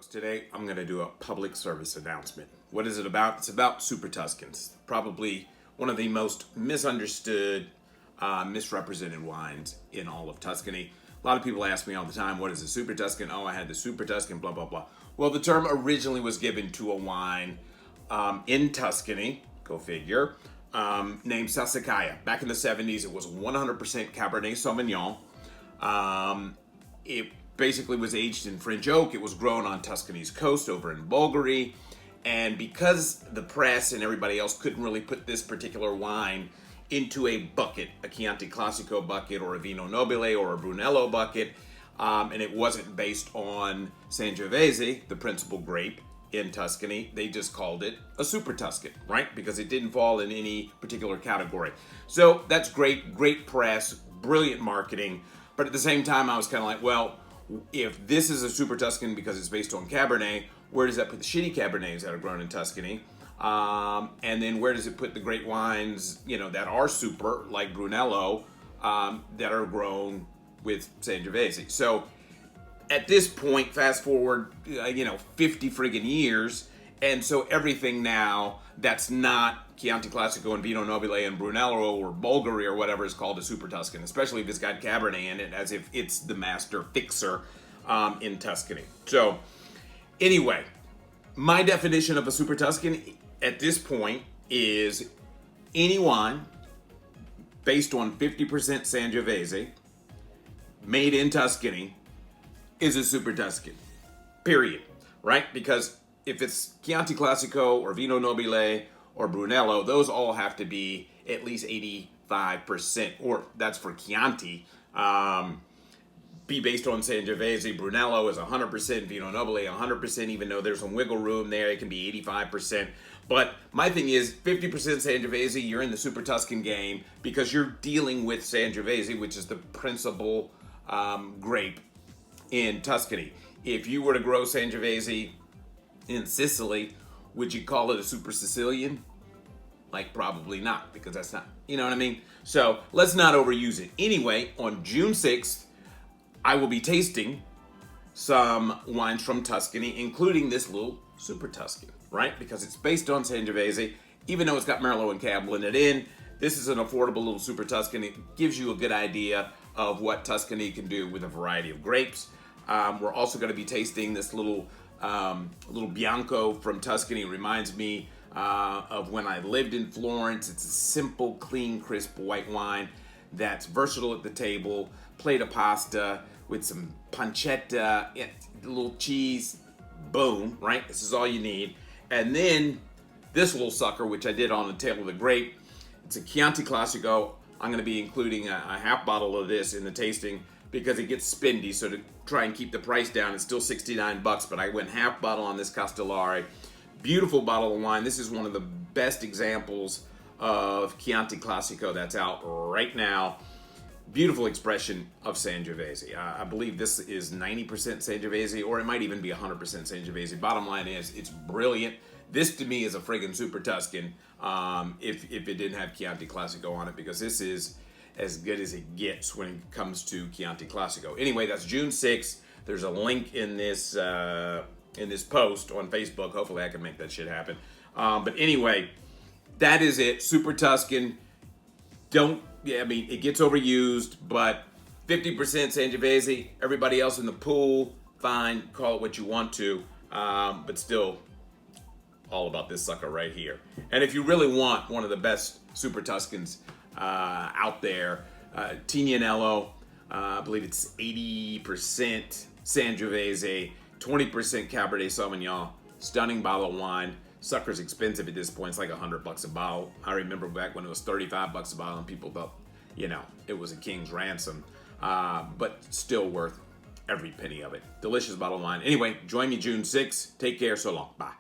folks. Today I'm going to do a public service announcement. What is it about? It's about Super Tuscans. Probably one of the most misunderstood, misrepresented wines in all of Tuscany. A lot of people ask me all the time, what is a Super Tuscan? Oh, I had the Super Tuscan, blah, blah, blah. Well, the term originally was given to a wine in Tuscany, go figure, named Sassicaia. Back in the 70s, it was 100% Cabernet Sauvignon. It basically was aged in French oak. It was grown on Tuscany's coast over in Bulgaria. And because the press and everybody else couldn't really put this particular wine into a bucket, a Chianti Classico bucket or a Vino Nobile or a Brunello bucket, and it wasn't based on Sangiovese, the principal grape in Tuscany, they just called it a Super Tuscan, right? Because it didn't fall in any particular category. So that's great press, brilliant marketing. But at the same time, I was kind of like, well, if this is a Super Tuscan because it's based on Cabernet, where does that put the shitty Cabernets that are grown in Tuscany? And then where does it put the great wines, that are super, like Brunello, that are grown with Sangiovese? So at this point, fast forward, 50 friggin' years, and so everything now that's not Chianti Classico and Vino Nobile and Brunello or Bulgaria or whatever is called a Super Tuscan, especially if it's got Cabernet in it, as if it's the master fixer in Tuscany. So anyway, my definition of a Super Tuscan at this point is any wine based on 50% Sangiovese made in Tuscany is a Super Tuscan, period, right? Because if it's Chianti Classico or Vino Nobile or Brunello, those all have to be at least 85%, or that's for Chianti, be based on Sangiovese. Brunello is 100%, Vino Nobile 100%, even though there's some wiggle room there, it can be 85%. But my thing is 50% Sangiovese, you're in the Super Tuscan game because you're dealing with Sangiovese, which is the principal grape in Tuscany. If you were to grow Sangiovese in Sicily, would you call it a Super Sicilian? Like, probably not, because that's not, you know what I mean? So let's not overuse it. Anyway, on June 6th, I will be tasting some wines from Tuscany, including this little Super Tuscan, right? Because it's based on Sangiovese, even though it's got Merlot and Cab blended in. This is an affordable little Super Tuscan. It gives you a good idea of what Tuscany can do with a variety of grapes. We're also going to be tasting this little Bianco from Tuscany. It reminds me of when I lived in Florence. It's a simple, clean, crisp white wine that's versatile at the table. Plate of pasta with some pancetta, a little cheese, boom, right? This is all you need. And then this little sucker, which I did on the tail of the grape, it's a Chianti Classico. I'm going to be including a half bottle of this in the tasting because it gets spendy. So to try and keep the price down, it's still $69, but I went half bottle on this Castellare. Beautiful bottle of wine. This is one of the best examples of Chianti Classico that's out right now. Beautiful expression of Sangiovese. I believe this is 90% Sangiovese, or it might even be 100% Sangiovese. Bottom line is, it's brilliant. This to me is a friggin' Super Tuscan if it didn't have Chianti Classico on it, because this is as good as it gets when it comes to Chianti Classico. Anyway, that's June 6th. There's a link in this post on Facebook. Hopefully I can make that shit happen. But anyway, that is it. Super Tuscan. It gets overused, but 50% Sangiovese. Everybody else in the pool, fine. Call it what you want to. But still, all about this sucker right here. And if you really want one of the best Super Tuscans out there, Tignanello, I believe it's 80% Sangiovese, 20% Cabernet Sauvignon, stunning bottle of wine. Sucker's expensive at this point. It's like $100 a bottle. I remember back when it was $35 a bottle and people thought, it was a king's ransom. But still worth every penny of it. Delicious bottle of wine. Anyway, join me June 6th. Take care. So long. Bye.